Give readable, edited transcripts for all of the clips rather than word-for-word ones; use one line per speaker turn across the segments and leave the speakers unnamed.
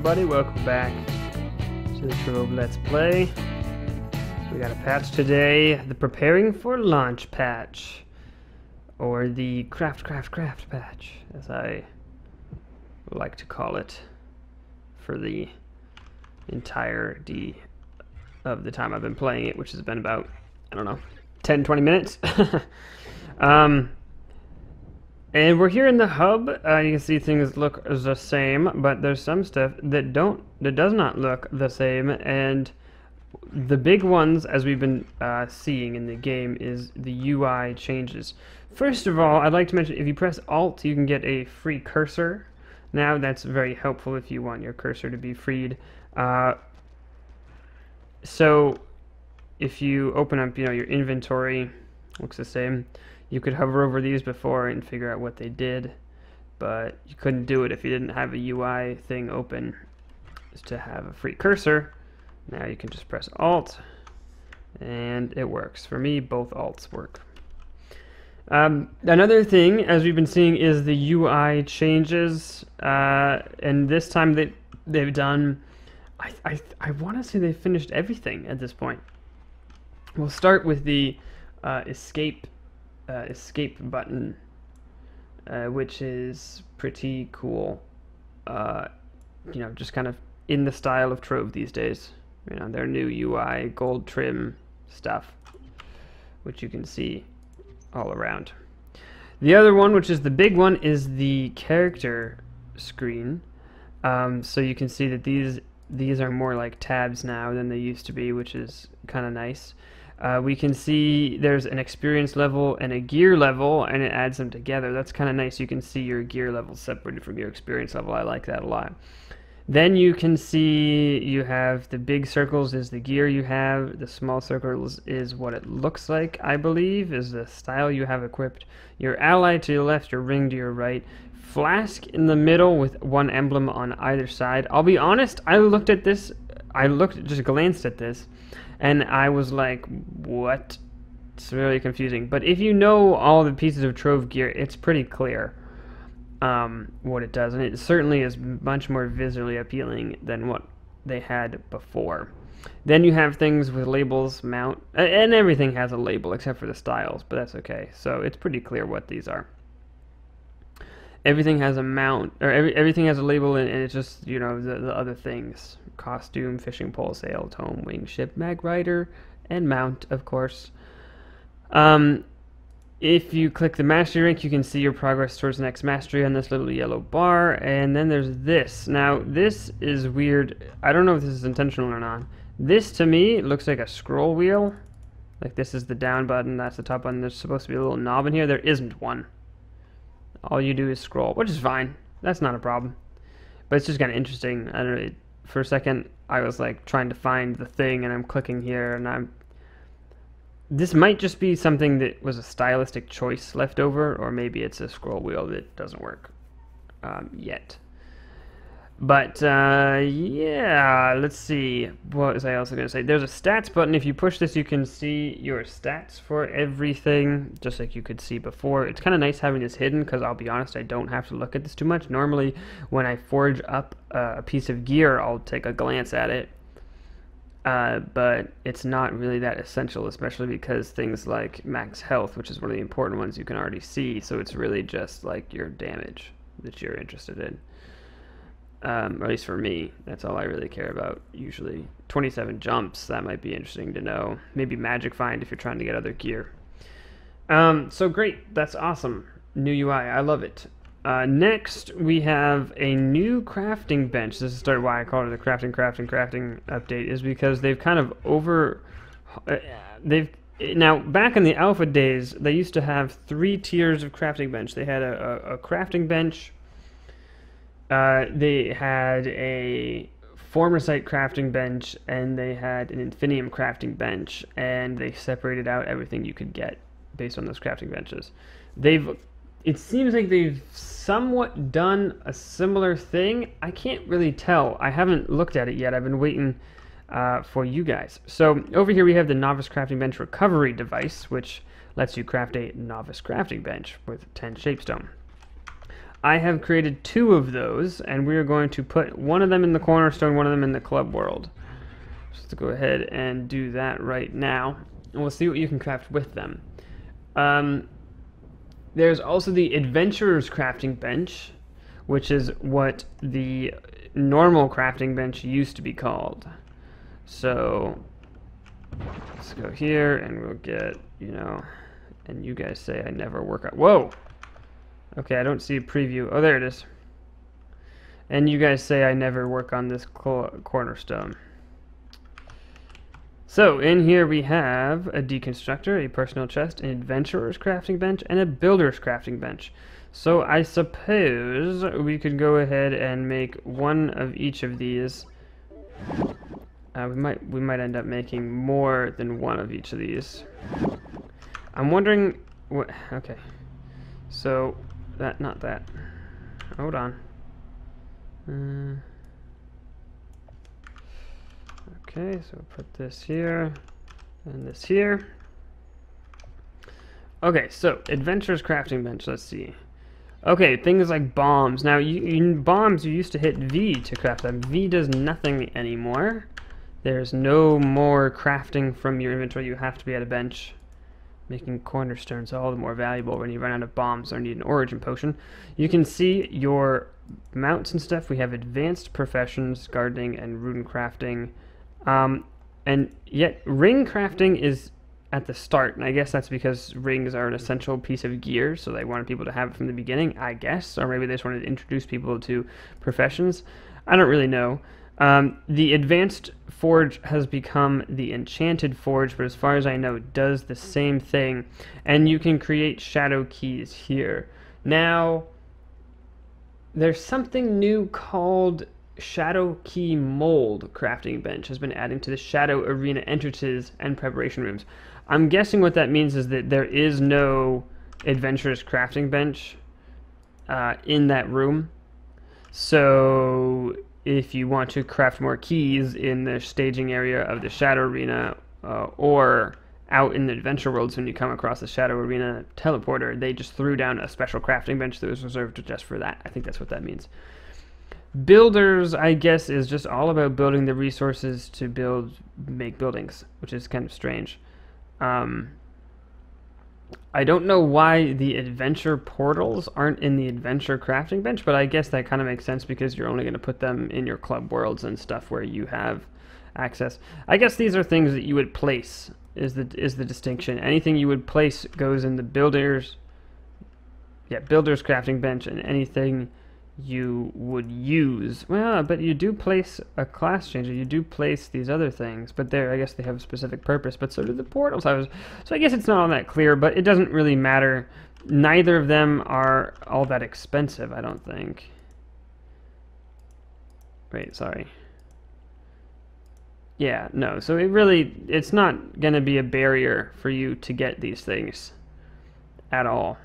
everybody, welcome back to the Trove Let's Play. We got a patch today, the Preparing for Launch patch, or the Craft patch, as I like to call it, for the entirety of the time I've been playing it, which has been about, I don't know, 10-20 minutes. And we're here in the hub. You can see things look the same, but there's some stuff that does not look the same. And the big ones, as we've been seeing in the game, is the UI changes. First of all, I'd like to mention if you press Alt, you can get a free cursor. Now that's very helpful if you want your cursor to be freed. So if you open up, your inventory, looks the same. You could hover over these before and figure out what they did, but you couldn't do it if you didn't have a UI thing open to have a free cursor. Now you can just press Alt, and it works. For me, both Alts work. Another thing, as we've been seeing, is the UI changes, and this time they've done, I want to say they finished everything at this point. We'll start with the escape button, which is pretty cool. Just kind of in the style of Trove these days. Their new UI gold trim stuff, which you can see all around. The other one, which is the big one, is the character screen. So you can see that these are more like tabs now than they used to be, which is kind of nice. We can see there's an experience level and a gear level, and it adds them together. That's kind of nice. You can see your gear level separated from your experience level. I like that a lot. Then you can see you have the big circles is the gear you have. The small circles is what it looks like, I believe, is the style you have equipped. Your ally to your left, your ring to your right. Flask in the middle with one emblem on either side. I'll be honest, just glanced at this, and I was like, what? It's really confusing. But if you know all the pieces of Trove gear, it's pretty clear what it does. And it certainly is much more visually appealing than what they had before. Then you have things with labels, mount, and everything has a label except for the styles, but that's okay. So it's pretty clear what these are. Everything has a mount, or everything has a label, and it's just, the other things. Costume, fishing pole, sail, tome, wing, ship, mag rider, and mount, of course. If you click the mastery rank, you can see your progress towards the next mastery on this little yellow bar, and then there's this. Now, this is weird. I don't know if this is intentional or not. This, to me, looks like a scroll wheel. Like, this is the down button, that's the top button. There's supposed to be a little knob in here. There isn't one. All you do is scroll, which is fine. That's not a problem. But it's just kind of interesting. I don't know. For a second, I was like trying to find the thing, and I'm clicking here, and this might just be something that was a stylistic choice left over, or maybe it's a scroll wheel that doesn't work yet. But yeah, let's see. What was I also going to say? There's a stats button. If you push this, you can see your stats for everything, just like you could see before. It's kind of nice having this hidden, because I'll be honest, I don't have to look at this too much. Normally, when I forge up a piece of gear, I'll take a glance at it. But it's not really that essential, especially because things like max health, which is one of the important ones, you can already see. So it's really just like your damage that you're interested in. Or at least for me, that's all I really care about usually. 27 jumps, that might be interesting to know. Maybe magic find if you're trying to get other gear. So great, that's awesome. New UI, I love it. Next, we have a new crafting bench. This is why I call it the crafting update, is because they've kind of now, back in the alpha days, they used to have 3 tiers of crafting bench. They had a crafting bench. They had a Formersight crafting bench, and they had an Infinium crafting bench, and they separated out everything you could get based on those crafting benches. It seems like they've somewhat done a similar thing. I can't really tell. I haven't looked at it yet. I've been waiting for you guys. So over here we have the Novice Crafting Bench Recovery device, which lets you craft a Novice Crafting Bench with 10 Shapestone. I have created 2 of those, and we are going to put one of them in the cornerstone, one of them in the club world. Just to go ahead and do that right now, and we'll see what you can craft with them. There's also the Adventurer's Crafting Bench, which is what the normal crafting bench used to be called. So let's go here, and we'll get, you know, and you guys say I never work on... Whoa! Okay, I don't see a preview. Oh, there it is. And you guys say I never work on this cornerstone. So, in here we have a deconstructor, a personal chest, an adventurer's crafting bench, and a builder's crafting bench. So, I suppose we could go ahead and make one of each of these. We might end up making more than one of each of these. I'm wondering what... Okay. So, not that. Hold on. Okay, so put this here and this here. Okay, so Adventurer's Crafting Bench, let's see. Okay, things like bombs. Now, in bombs, you used to hit V to craft them. V does nothing anymore. There's no more crafting from your inventory. You have to be at a bench, making cornerstones all the more valuable when you run out of bombs or need an origin potion. You can see your mounts and stuff. We have advanced professions, gardening, and rune crafting. And yet ring crafting is at the start, and I guess that's because rings are an essential piece of gear, so they wanted people to have it from the beginning, I guess, or maybe they just wanted to introduce people to professions. I don't really know. The advanced forge has become the enchanted forge, but as far as I know, it does the same thing, and you can create shadow keys here. Now, there's something new called Shadow Key Mold crafting bench has been adding to the Shadow Arena entrances and preparation rooms. I'm guessing what that means is that there is no Adventurer's Crafting Bench in that room. So if you want to craft more keys in the staging area of the Shadow Arena or out in the Adventure Worlds when you come across the Shadow Arena teleporter, they just threw down a special crafting bench that was reserved just for that. I think that's what that means. Builders, I guess, is just all about building the resources to make buildings, which is kind of strange. I don't know why the adventure portals aren't in the adventure crafting bench, but I guess that kind of makes sense because you're only going to put them in your club worlds and stuff where you have access. I guess these are things that you would place, is the distinction. Anything you would place goes in the builder's crafting bench, and anything you would use, well, but you do place a class changer, you do place these other things, but I guess they have a specific purpose, but so do the portals. So I guess it's not all that clear, but it doesn't really matter. Neither of them are all that expensive, I don't think. Wait, sorry. Yeah, no, so it's not gonna be a barrier for you to get these things at all,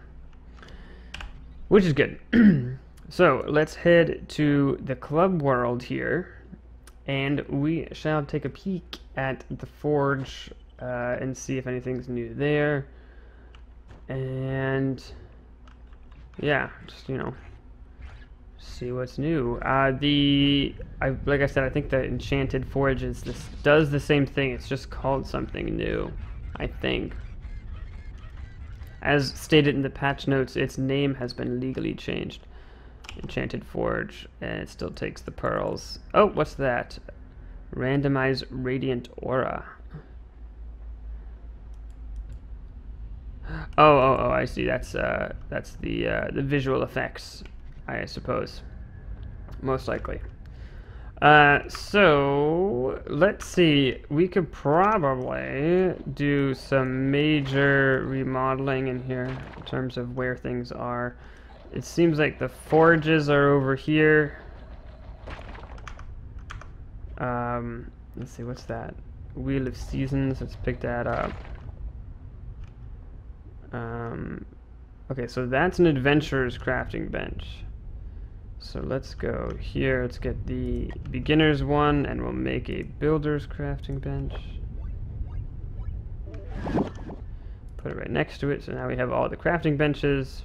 which is good. So let's head to the club world here, and we shall take a peek at the forge and see if anything's new there. And yeah, just, you know, see what's new. Like I said, I think the enchanted forge does the same thing. It's just called something new, I think. As stated in the patch notes, its name has been legally changed. Enchanted Forge, and it still takes the pearls. Oh, what's that? Randomize Radiant Aura. Oh, I see. That's the visual effects, I suppose. Most likely. So let's see. We could probably do some major remodeling in here in terms of where things are. It seems like the forges are over here. Let's see, what's that? Wheel of Seasons, let's pick that up. Okay, so that's an adventurer's crafting bench. So let's go here, let's get the beginner's one, and we'll make a builder's crafting bench. Put it right next to it, so now we have all the crafting benches.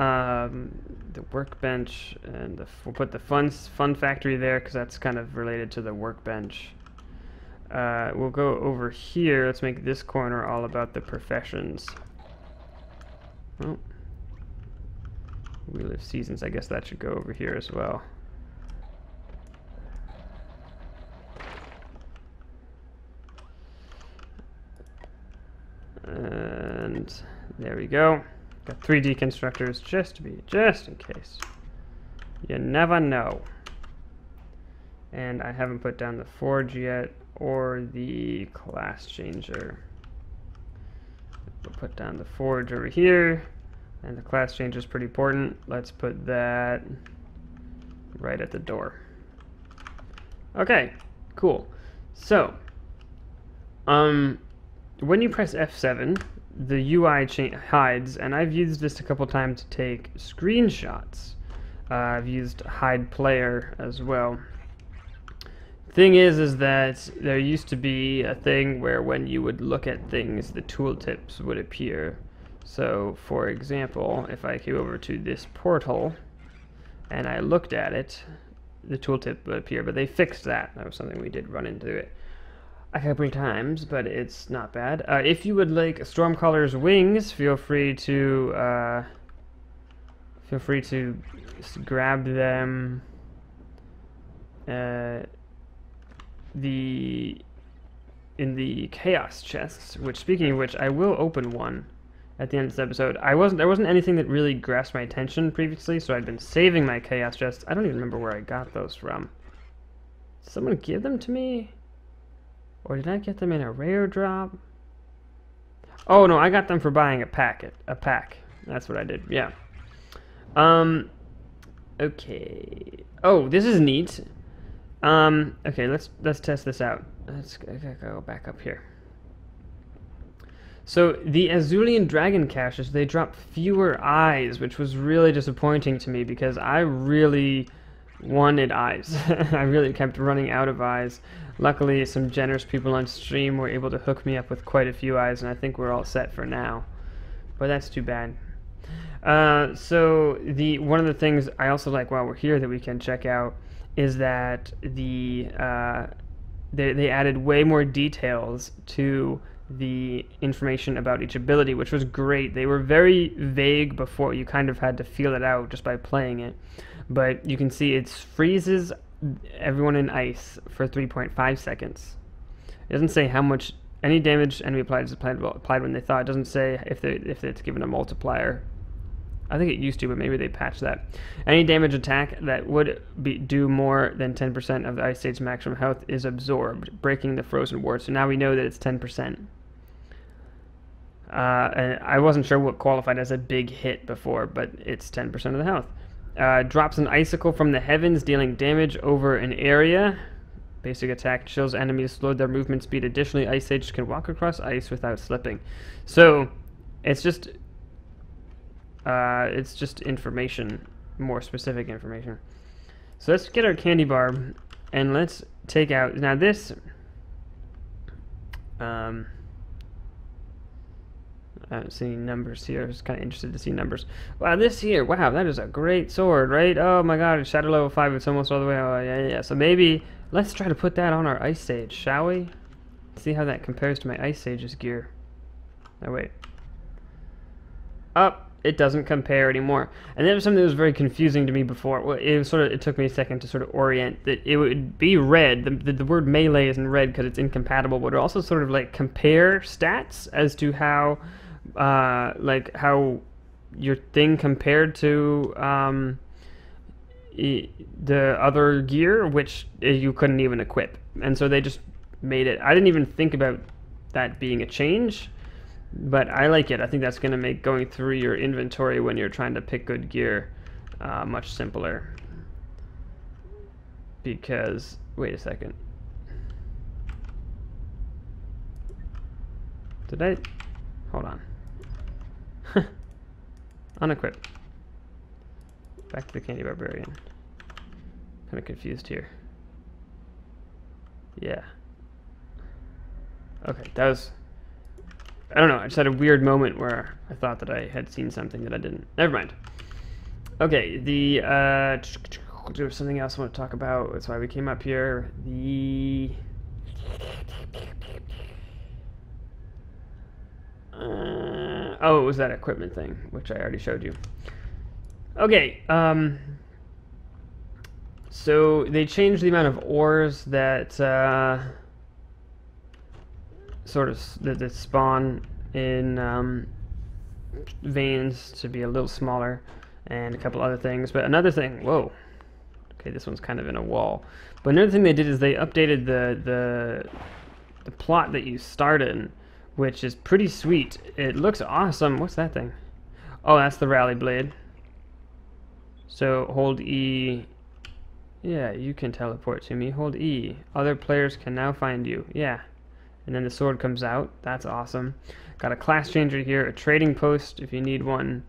the workbench, and we'll put the fun factory there because that's kind of related to the workbench. We'll go over here. Let's make this corner all about the professions. Oh. Wheel of Seasons, I guess that should go over here as well. And there we go. Got 3 deconstructors just in case. You never know. And I haven't put down the forge yet or the class changer. We'll put down the forge over here, and the class changer is pretty important. Let's put that right at the door. Okay, cool. So, when you press F7, the UI hides, and I've used this a couple times to take screenshots. I've used hide player as well. Thing is that there used to be a thing where when you would look at things, the tooltips would appear. So, for example, if I came over to this portal and I looked at it, the tooltip would appear, but they fixed that. That was something we did run into it a couple of times, but it's not bad. If you would like Stormcrawler's wings, feel free to grab them. In the chaos chests, which, speaking of which, I will open one at the end of this episode. There wasn't anything that really grasped my attention previously, so I'd been saving my chaos chests. I don't even remember where I got those from. Did someone give them to me? Or did I get them in a rare drop? Oh no, I got them for buying a pack. That's what I did. Yeah. Okay. Oh, this is neat. Okay, let's test this out. Let's go back up here. So the Azulian Dragon caches, they drop fewer eyes, which was really disappointing to me because I really wanted eyes. I really kept running out of eyes. Luckily, some generous people on stream were able to hook me up with quite a few eyes, and I think we're all set for now. But that's too bad. So one of the things I also like while we're here that we can check out is that they added way more details to the information about each ability, which was great. They were very vague before. You kind of had to feel it out just by playing it. But you can see it freezes everyone in ice for 3.5 seconds. It doesn't say how much any damage enemy applied is applied when they thaw. It doesn't say if it's given a multiplier. I think it used to, but maybe they patched that. Any damage attack that would do more than 10% of the ice state's maximum health is absorbed, breaking the frozen ward. So now we know that it's 10%. And I wasn't sure what qualified as a big hit before, but it's 10% of the health. Drops an icicle from the heavens, dealing damage over an area. Basic attack chills enemies, slowed their movement speed. Additionally, Ice Sage can walk across ice without slipping. So it's just information, more specific information. So let's get our candy bar and let's take out now this. I haven't seen numbers here. I was kind of interested to see numbers. Wow, this here. Wow, that is a great sword, right? Oh my god, it's Shadow level 5. It's almost all the way. Oh, yeah. So maybe let's try to put that on our Ice Sage, shall we? See how that compares to my Ice Sage's gear. Oh, wait. Up. It doesn't compare anymore. And that was something that was very confusing to me before. Well, it took me a second to sort of orient that it would be red. The word melee is in red because it's incompatible, but it also sort of like compare stats as to how how your thing compared to the other gear, which you couldn't even equip. And so they just made it. I didn't even think about that being a change. But I like it. I think that's going to make going through your inventory when you're trying to pick good gear much simpler. Because, wait a second. Did I? Hold on. Unequip. Back to the Candy Barbarian. Kind of confused here. Yeah. Okay, that was... I don't know, I just had a weird moment where I thought that I had seen something that I didn't. Never mind. Okay, there's something else I want to talk about. That's why we came up here. Oh, it was that equipment thing, which I already showed you. Okay, so they changed the amount of ores that that spawn in veins to be a little smaller, and a couple other things. But another thing, whoa, okay, this one's kind of in a wall. But another thing they did is they updated the plot that you start in, which is pretty sweet. It looks awesome. What's that thing? Oh, that's the rally blade. So hold E. Yeah, you can teleport to me. Hold E. Other players can now find you. Yeah. And then the sword comes out. That's awesome. Got a class changer here, a trading post if you need one.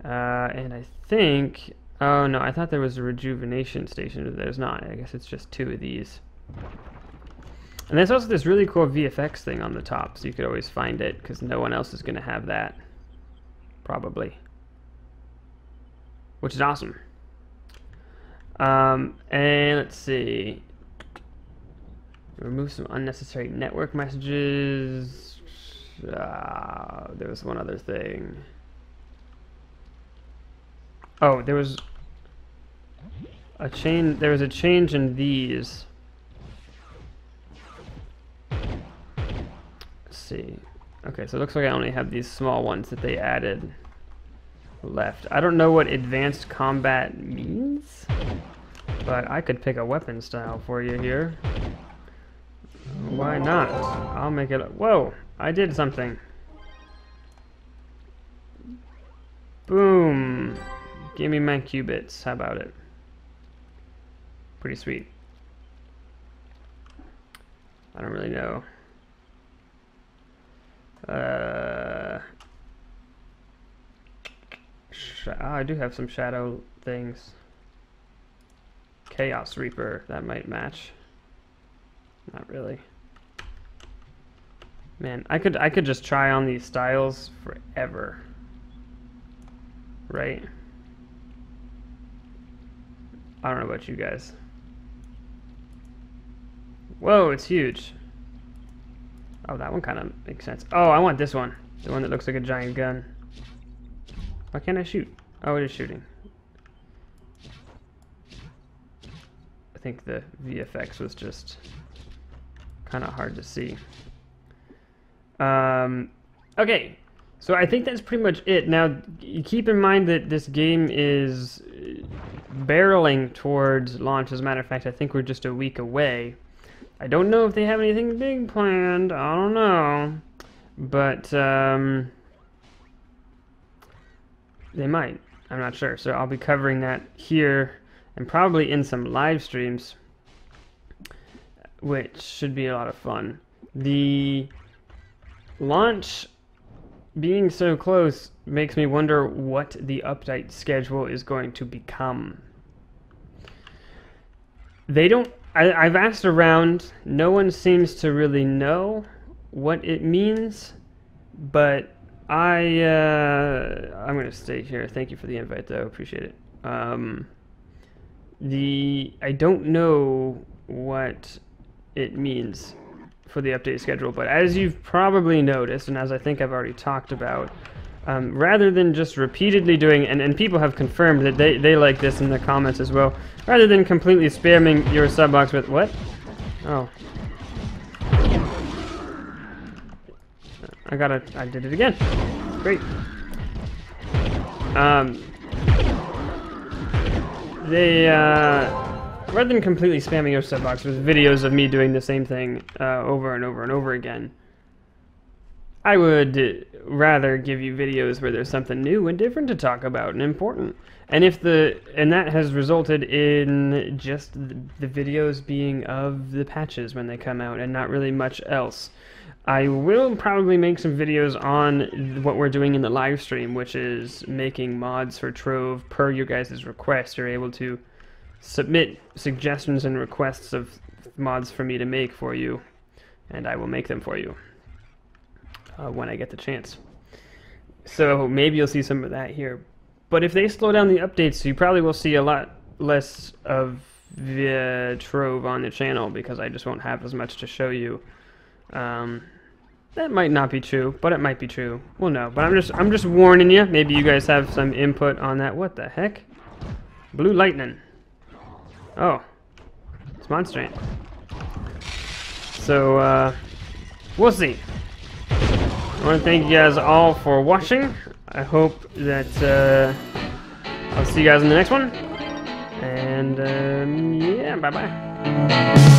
And I think... Oh, no, I thought there was a rejuvenation station, but there's not. I guess it's just 2 of these. And there's also this really cool VFX thing on the top, so you could always find it, because no one else is going to have that. Probably. Which is awesome. And let's see. Remove some unnecessary network messages. There was one other thing. Oh, there was a change. There was a change in these. Let's see. Okay, so it looks like I only have these small ones that they added left. I don't know what advanced combat means, but I could pick a weapon style for you here. Why not? I'll make it. Whoa! I did something. Boom! Give me my qubits. How about it? Pretty sweet. I don't really know. I do have some shadow things. Chaos Reaper, that might match. Not really. Man, I could just try on these styles forever. Right? I don't know about you guys. Whoa, it's huge. Oh, that one kind of makes sense. Oh, I want this one. The one that looks like a giant gun. Why can't I shoot? Oh, it is shooting. I think the VFX was just kind of hard to see. Okay, so I think that's pretty much it. Now, keep in mind that this game is barreling towards launch. As a matter of fact, I think we're just a week away. I don't know if they have anything big planned. I don't know. But they might. I'm not sure. So I'll be covering that here and probably in some live streams, which should be a lot of fun. The launch being so close makes me wonder what the update schedule is going to become. They don't... I've asked around. No one seems to really know what it means, but I'm going to stay here. Thank you for the invite, though. Appreciate it. I don't know what it means for the update schedule, but as you've probably noticed, and as I think I've already talked about, rather than just repeatedly doing, and people have confirmed that they like this in the comments as well, rather than completely spamming your sub box with, what? Oh. I did it again. Great. Rather than completely spamming your sub box with videos of me doing the same thing over and over and over again, I would rather give you videos where there's something new and different to talk about and important. And that has resulted in just the videos being of the patches when they come out and not really much else. I will probably make some videos on what we're doing in the live stream, which is making mods for Trove per your guys' request. You're able to submit suggestions and requests of mods for me to make for you, and I will make them for you when I get the chance. So maybe you'll see some of that here. But if they slow down the updates, you probably will see a lot less of the Trove on the channel because I just won't have as much to show you. That might not be true, but it might be true. We'll know. But I'm just warning you. Maybe you guys have some input on that. What the heck? Blue lightning. Oh, it's Monstrain. So we'll see. I want to thank you guys all for watching. I hope that I'll see you guys in the next one. And yeah, bye bye.